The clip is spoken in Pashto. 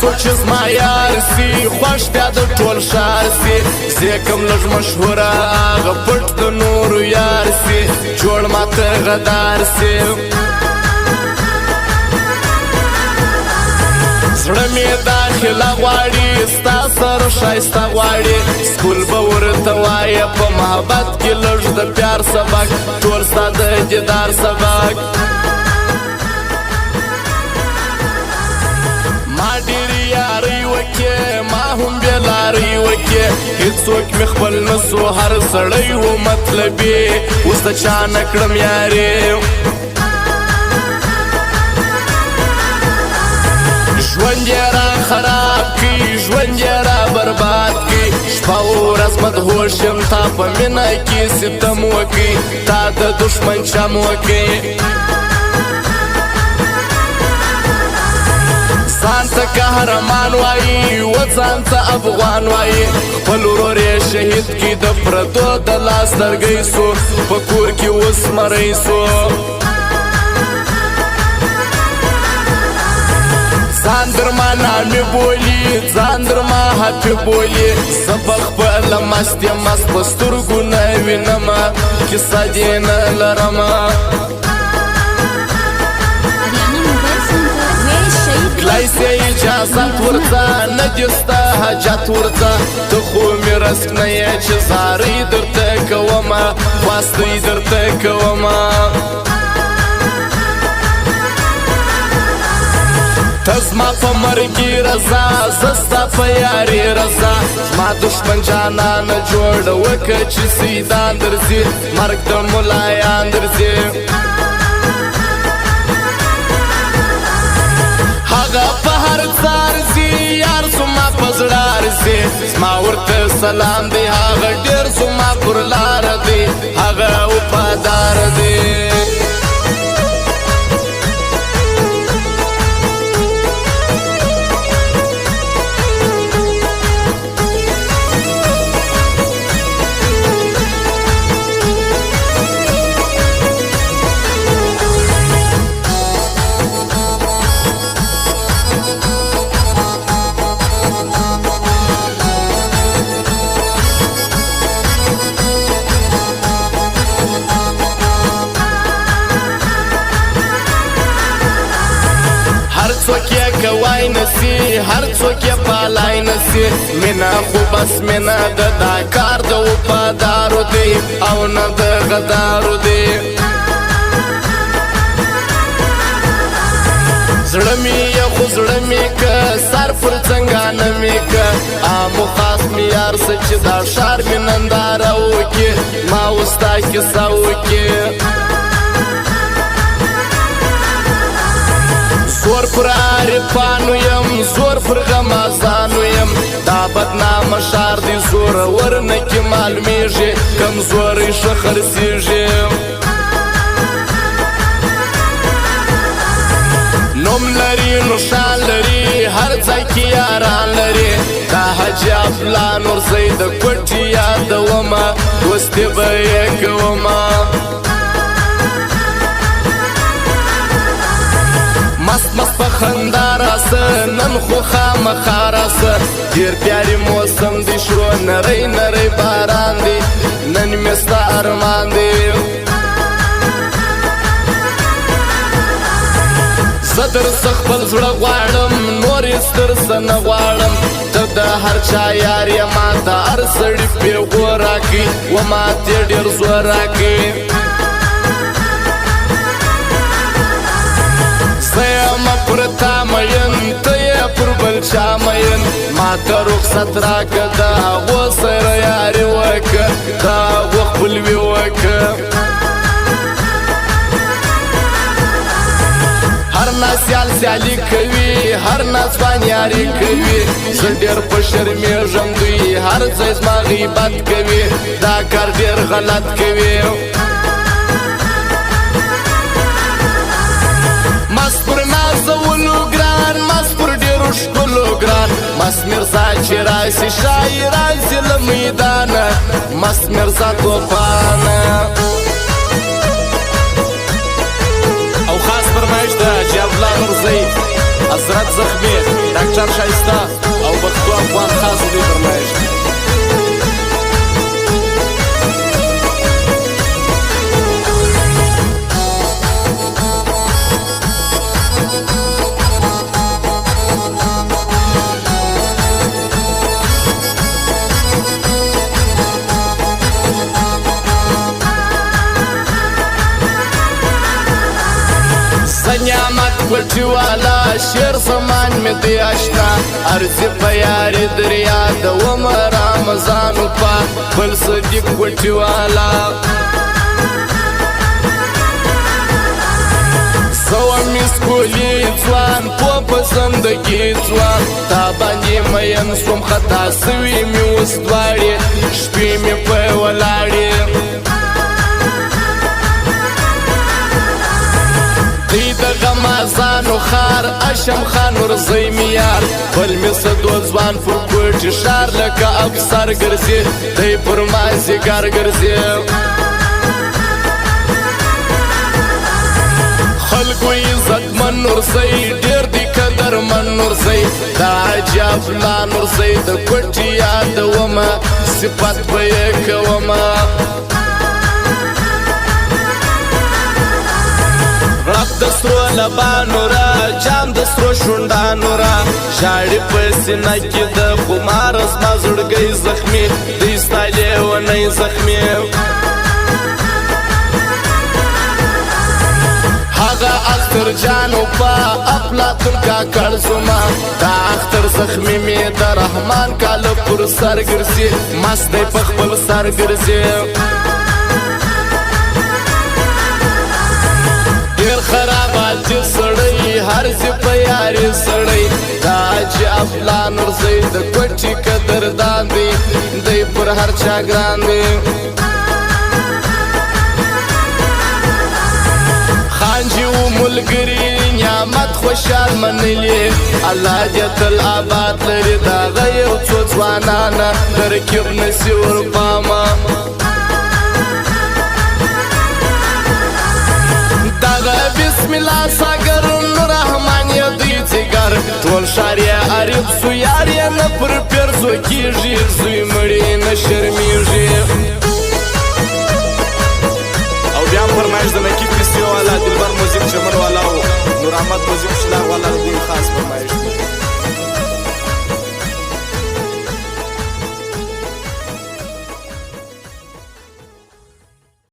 څوک چې زما یار سي خوښ بیا د ټول ښار سي زه کوم لږ مشهوره هغه پټ د نورو یار سي جوړ ماته غدار سي زړه مې داخله غواړي ستا سره ښایسته غواړي سکول به ورته وایه په محبت کې لږ د پیار سبق ټول ستا د دیدار سبق ما ډېرې یارۍ وکړې ما هم بېلارۍ وکړې هېڅوک مې خپل نه سو هر سړی و مطلبي اوس د چا نه کړم یارې ژوند یې را خراب کړي ژوند یې را برباد کړي شپه ورځ مدهوش یم تا په مینه کې ستم وکړي تا د دښمن چم وکړي ځان ته قهرمان وایي و ځان ته افغان وایي خپل ورور یې شهید کړي د پردو د لاس لرګی سو په کور کې اوس مری سو ځان درما نامې بولي ځان درما هپې بولي زه په خپله مست یم مست په سترګو نه وینمه کیسه دې نه لرمه کلای سې اجازت ورته نه دې ستا حاجت ورته ته خو مې رسک نه یې چې زارۍ درته کومه خواستۍ درته کومه ته زما په مرګي رضا زه ستا په یاري رضا زما دښمن جانانه جوړه وکړه چې سیدان درځي مرګ د ملایان درځي هغه په هر ځار ځي یار زما په زړه ارځي زما ورته سلام دی هغه ډېر زما پر لاره دی هغه وفادار دی څوک یې کوای نسي هر څوک یې پالای نسي مینه خو بس مینه ده دا کار د وفادارو دی او نه د غدارو دی زړه مې یې خو زړه مې که سر پر څنګانه مې که عامو خاص مې یار څه چې دا ښار مې ننداره وکړي ما اوس ستا کیسه وکړي زور پر عارفانو یم زور پر غمازانو یم دا بدنامه ښار دی زورور نه کې معلومیږي کمزوری ښه خرڅېږي نوم لري نو شان لري هر ځای کې یاران لري دا حاجي افلا نورزی د کوټې یادومه اوس دې به یې کومه مست مست په خندا راسه نن خو خامخا راسه ډېر پیاري موسم دی شروع نری نری باران دی نن مې ستا ارمان دی زه درڅه خپل زړه غواړم نور یې سترڅه نه غواړم ته د هر چا یار یې ما ته هر سړي پیغور راکړي و ما تې ډېر زور راکړي زه یم پر تا مین ته یې پر بل چا مین ما ته رخصت راکړه د هغو سره یاري وکړه د هغو خپلوي وکړه هر ناسیال سیالي کوي هر ناځوان یاري کوي زه ډېر په شرمېږم دوی هر ځای زما غیبت کوي دا کار ډېر غلط کوي مست پر نازولو ګران مست پر ډېرو ښکلو ګران مست میرزا چې راشي شاعران سي له میدانه مست میرزا توفانه او خاص فرمایش ده چې افلا نورزی حضرت زخمي ډاکټر شایسته او پښتو افغان خاص دوی فرمایش نعمت کوټی والا شیر زمان می دی آشنا ارزی په یاري دریا د عمر رمضان په بل صدیق کوټی والا سو میس کولی ځوان په زندگی ځوان تا باندې مین سوم خطا سوي می اوس دواړي شپې می په ولاړې دی د غمازانو خار اشم خان ورزی میار بل می صدو ځوان پر کوټی شار لکه افسر ګرځي دی پر مازیګر ګرځي خلکو عزت من نورزی ډیر دی قدر من نورزی دا عجب لا نورزی د کوټی یاد ومه صفت به یې کومه رب دسترو لبانو را جام دسترو شوندانو را شاړي په سینه کې د خمار زما زړګی زخمي د استایلې ونی زخمي هغه اختر جانو په افلاطون کا کړزما دا اختر زخمي می د رحمان کاله پر سر ګرځي مست په خپل سر ګرځي ډیر خرابات سړی هر ځای په یاري سړی دا چې افلان ورځي د کوټي قدردان دی دی پر هر چا ګران دی خانجي و ملګري نعمت خوشحال منلي الله دې تل آباد لري دا غيو څو ځوانان ترکیب نسی ور پاما بسم الله ساگر رحمان یدی زیگر ټول شاریا عارف سو یاریا نه پر پرزو کیږي زوی مړی نه شرمیږي او بیا فرمایش د نکی پیسو والا دلبر موزیک چمن والا نور احمد موزیک شلا والا دی خاص فرمایش